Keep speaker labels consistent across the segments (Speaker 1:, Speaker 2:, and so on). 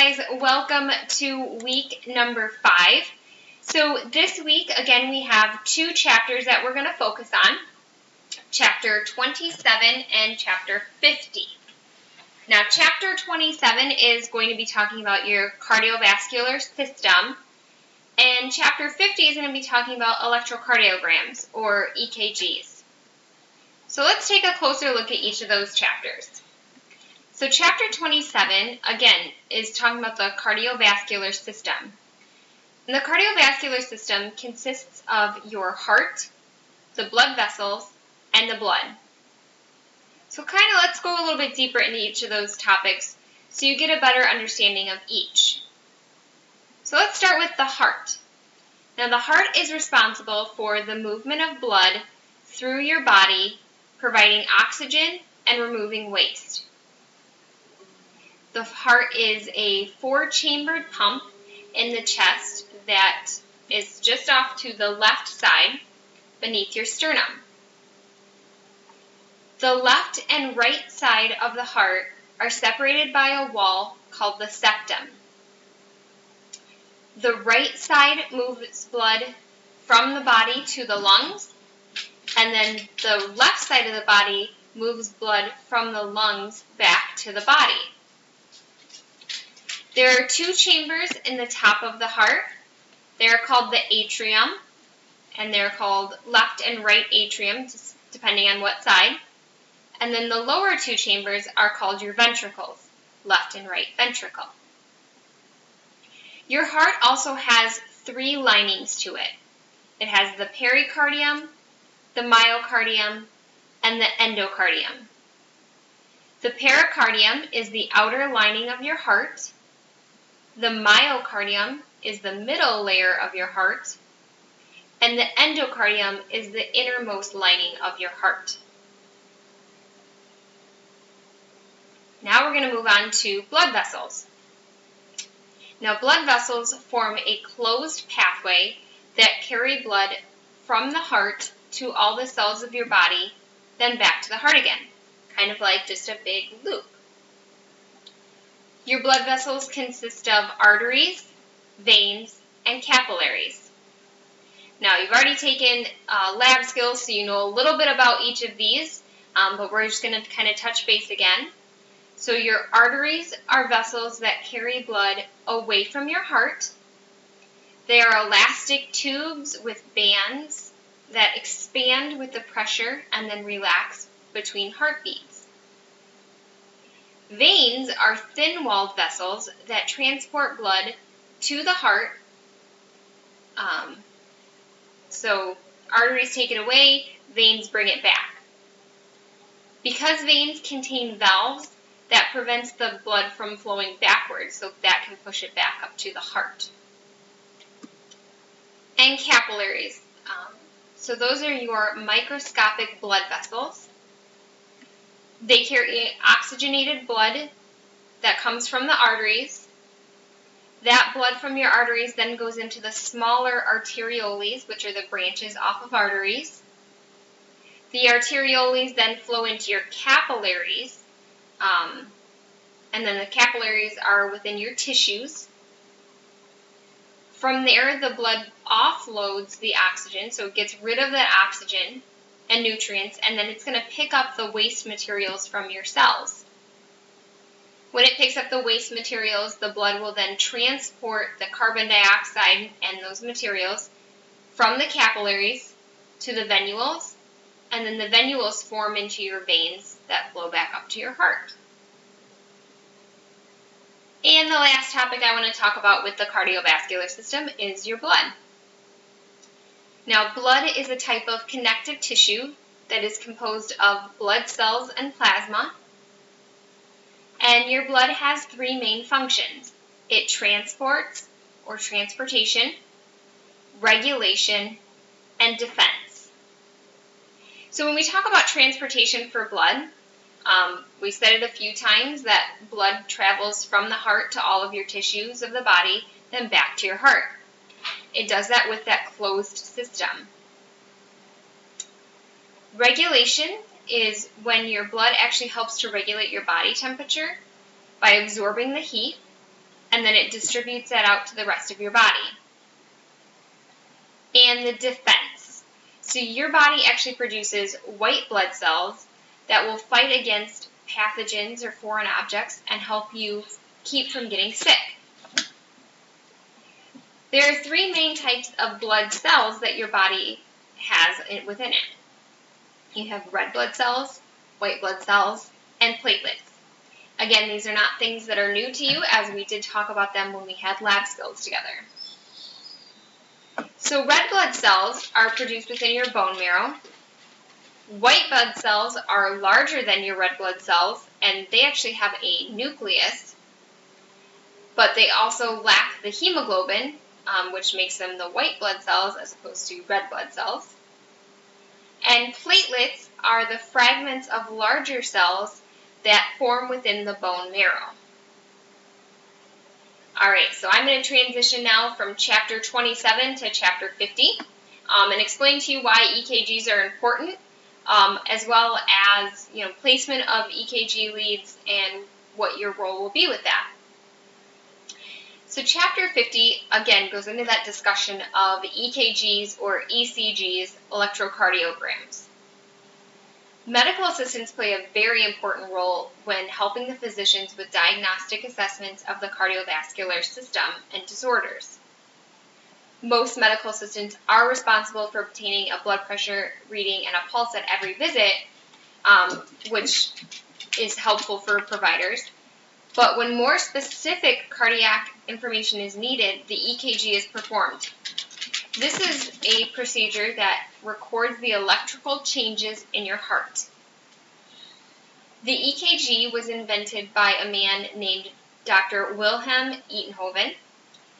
Speaker 1: guys, welcome to week number 5. So this week, again, we have 2 chapters that we're going to focus on, chapter 27 and chapter 50. Now, chapter 27 is going to be talking about your cardiovascular system, and chapter 50 is going to be talking about electrocardiograms, or EKGs. So let's take a closer look at each of those chapters. So chapter 27, again, is talking about the cardiovascular system. And the cardiovascular system consists of your heart, the blood vessels, and the blood. So let's go a little bit deeper into each of those topics so you get a better understanding of each. So let's start with the heart. Now the heart is responsible for the movement of blood through your body, providing oxygen and removing waste. The heart is a 4-chambered pump in the chest that is just off to the left side beneath your sternum. The left and right side of the heart are separated by a wall called the septum. The right side moves blood from the body to the lungs, and then the left side of the body moves blood from the lungs back to the body. There are 2 chambers in the top of the heart. They are called the atrium, and they're called left and right atrium, depending on what side. And then the lower 2 chambers are called your ventricles, left and right ventricle. Your heart also has 3 linings to it. It has the pericardium, the myocardium, and the endocardium. The pericardium is the outer lining of your heart. The myocardium is the middle layer of your heart, and the endocardium is the innermost lining of your heart. Now we're going to move on to blood vessels. Now blood vessels form a closed pathway that carry blood from the heart to all the cells of your body, then back to the heart again, kind of like just a big loop. Your blood vessels consist of arteries, veins, and capillaries. Now, you've already taken lab skills, so you know a little bit about each of these, but we're just going to kind of touch base again. So your arteries are vessels that carry blood away from your heart. They are elastic tubes with bands that expand with the pressure and then relax between heartbeats. Veins are thin-walled vessels that transport blood to the heart. So arteries take it away, veins bring it back. Because veins contain valves, that prevents the blood from flowing backwards, so that can push it back up to the heart. And capillaries. So those are your microscopic blood vessels. They carry oxygenated blood that comes from the arteries. That blood from your arteries then goes into the smaller arterioles, which are the branches off of arteries. The arterioles then flow into your capillaries, and then the capillaries are within your tissues. From there, the blood offloads the oxygen, so it gets rid of that oxygen and nutrients, and then it's going to pick up the waste materials from your cells. When it picks up the waste materials, the blood will then transport the carbon dioxide and those materials from the capillaries to the venules, and then the venules form into your veins that flow back up to your heart. And the last topic I want to talk about with the cardiovascular system is your blood. Now, blood is a type of connective tissue that is composed of blood cells and plasma. And your blood has 3 main functions. It transports, or transportation, regulation, and defense. So when we talk about transportation for blood, we said it a few times that blood travels from the heart to all of your tissues of the body, then back to your heart. It does that with that closed system. Regulation is when your blood actually helps to regulate your body temperature by absorbing the heat. and then it distributes that out to the rest of your body. And the defense. So your body actually produces white blood cells that will fight against pathogens or foreign objects and help you keep from getting sick. There are three main types of blood cells that your body has within it. You have red blood cells, white blood cells, and platelets. Again, these are not things that are new to you, as we did talk about them when we had lab skills together. So red blood cells are produced within your bone marrow. White blood cells are larger than your red blood cells, and they actually have a nucleus, but they also lack the hemoglobin, which makes them the white blood cells as opposed to red blood cells. And platelets are the fragments of larger cells that form within the bone marrow. Alright, so I'm going to transition now from chapter 27 to chapter 50 and explain to you why EKGs are important, as well as placement of EKG leads and what your role will be with that. So chapter 50, again, goes into that discussion of EKGs or ECGs, electrocardiograms. Medical assistants play a very important role when helping the physicians with diagnostic assessments of the cardiovascular system and disorders. Most medical assistants are responsible for obtaining a blood pressure reading and a pulse at every visit, which is helpful for providers. But when more specific cardiac information is needed, the EKG is performed. This is a procedure that records the electrical changes in your heart. The EKG was invented by a man named Dr. Wilhelm Einthoven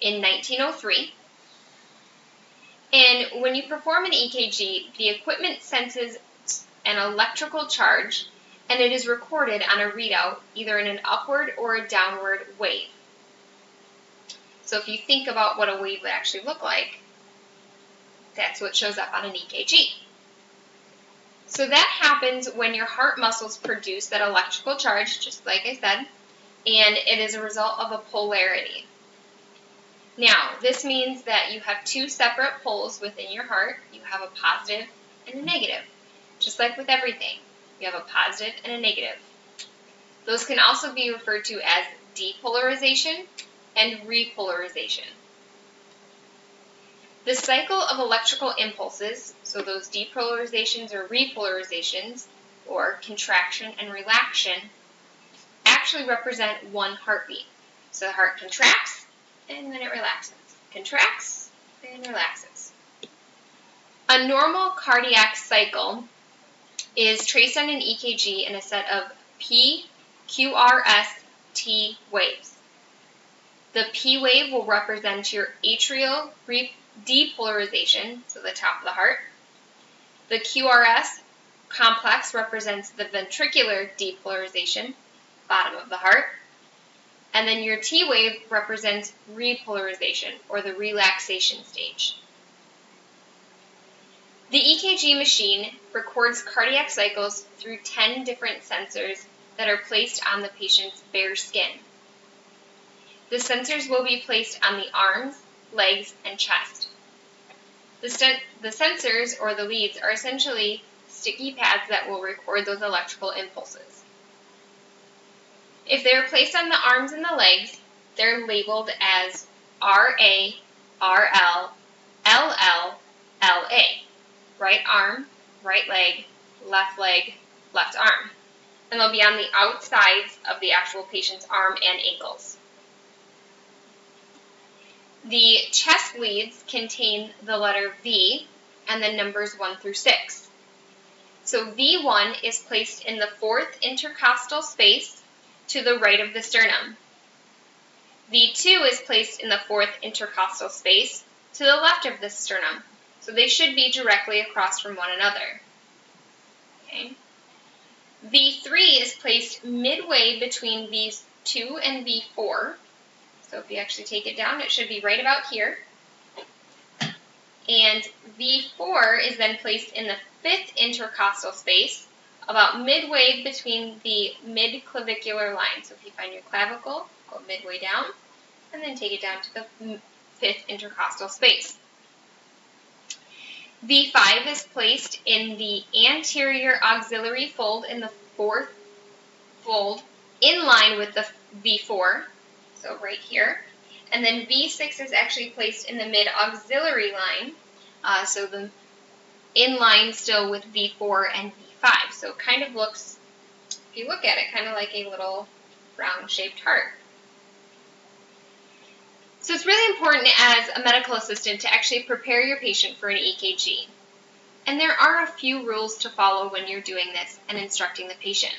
Speaker 1: in 1903. And when you perform an EKG, the equipment senses an electrical charge, and it is recorded on a readout, either in an upward or a downward wave. So if you think about what a wave would actually look like, that's what shows up on an EKG. So that happens when your heart muscles produce that electrical charge, just like I said, and it is a result of a polarity. Now, this means that you have two separate poles within your heart. You have a positive and a negative, just like with everything. You have a positive and a negative. Those can also be referred to as depolarization and repolarization. The cycle of electrical impulses, so those depolarizations or repolarizations, or contraction and relaxation, actually represent one heartbeat. So the heart contracts and then it relaxes. Contracts and relaxes. A normal cardiac cycle is traced on an EKG in a set of P, QRS, T waves. The P wave will represent your atrial depolarization, so the top of the heart. The QRS complex represents the ventricular depolarization, bottom of the heart. And then your T wave represents repolarization, or the relaxation stage. The EKG machine records cardiac cycles through 10 different sensors that are placed on the patient's bare skin. The sensors will be placed on the arms, legs, and chest. The sensors, or the leads, are essentially sticky pads that will record those electrical impulses. If they are placed on the arms and the legs, they're labeled as RA, RL, LL, LA. Right arm, right leg, left arm. And they'll be on the outsides of the actual patient's arm and ankles. The chest leads contain the letter V and the numbers 1 through 6. So V1 is placed in the fourth intercostal space to the right of the sternum. V2 is placed in the fourth intercostal space to the left of the sternum. So they should be directly across from one another. Okay. V3 is placed midway between V2 and V4. So if you actually take it down, it should be right about here. And V4 is then placed in the fifth intercostal space, about midway between the mid-clavicular line. So if you find your clavicle, go midway down. and then take it down to the 5th intercostal space. V5 is placed in the anterior axillary fold in the 4th fold in line with the V4, so right here. And then V6 is actually placed in the mid-axillary line, so the in line still with V4 and V5. So it kind of looks, if you look at it, kind of like a little round-shaped heart. So it's really important as a medical assistant to actually prepare your patient for an EKG. And there are a few rules to follow when you're doing this and instructing the patient.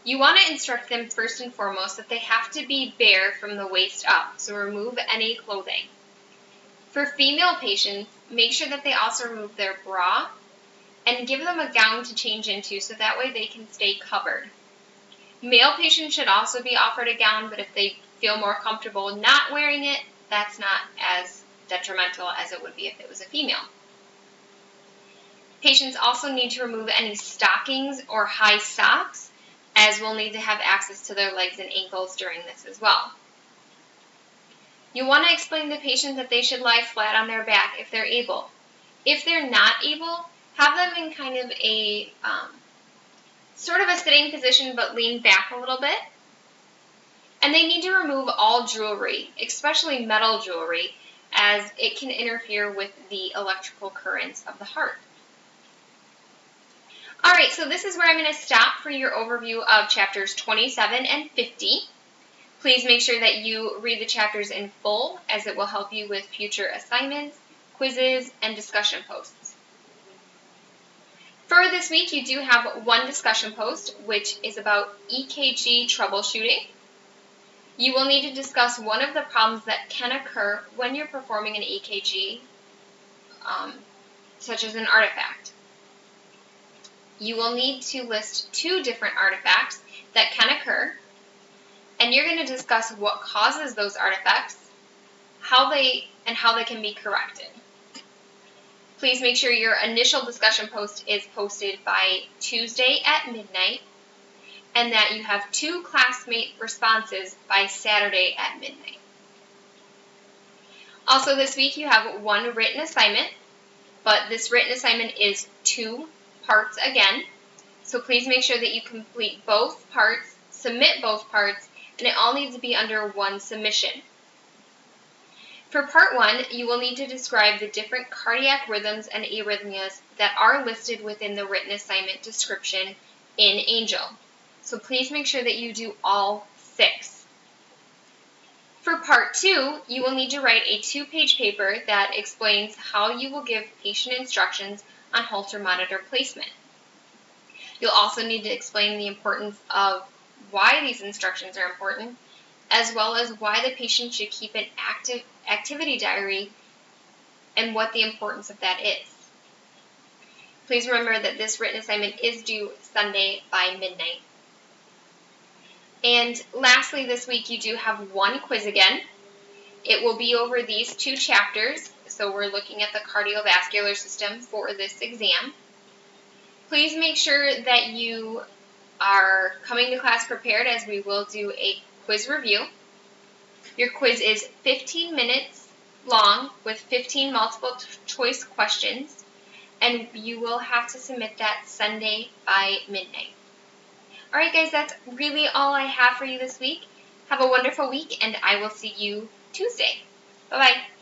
Speaker 1: You want to instruct them first and foremost that they have to be bare from the waist up, so remove any clothing. For female patients, make sure that they also remove their bra and give them a gown to change into so that way they can stay covered. Male patients should also be offered a gown, but if they feel more comfortable not wearing it, that's not as detrimental as it would be if it was a female. Patients also need to remove any stockings or high socks, as we'll need to have access to their legs and ankles during this as well. You want to explain to the patient that they should lie flat on their back if they're able. If they're not able, have them in kind of a sort of a sitting position but lean back a little bit. And they need to remove all jewelry, especially metal jewelry, as it can interfere with the electrical currents of the heart. Alright, so this is where I'm going to stop for your overview of chapters 27 and 50. Please make sure that you read the chapters in full, as it will help you with future assignments, quizzes, and discussion posts. For this week, you do have one discussion post, which is about EKG troubleshooting. You will need to discuss one of the problems that can occur when you're performing an EKG, such as an artifact. You will need to list 2 different artifacts that can occur, and you're going to discuss what causes those artifacts, how they can be corrected. Please make sure your initial discussion post is posted by Tuesday at midnight, and that you have 2 classmate responses by Saturday at midnight. Also this week you have 1 written assignment, but this written assignment is 2 parts again, so please make sure that you complete both parts, submit both parts, and it all needs to be under 1 submission. For part 1, you will need to describe the different cardiac rhythms and arrhythmias that are listed within the written assignment description in Angel. So please make sure that you do all 6. For part 2, you will need to write a 2-page paper that explains how you will give patient instructions on Holter monitor placement. You'll also need to explain the importance of why these instructions are important, as well as why the patient should keep an active activity diary and what the importance of that is. Please remember that this written assignment is due Sunday by midnight. And lastly, this week you do have 1 quiz again. It will be over these 2 chapters, so we're looking at the cardiovascular system for this exam. Please make sure that you are coming to class prepared, as we will do a quiz review. Your quiz is 15 minutes long with 15 multiple choice questions, and you will have to submit that Sunday by midnight. Alright guys, that's really all I have for you this week. Have a wonderful week, and I will see you Tuesday. Bye-bye.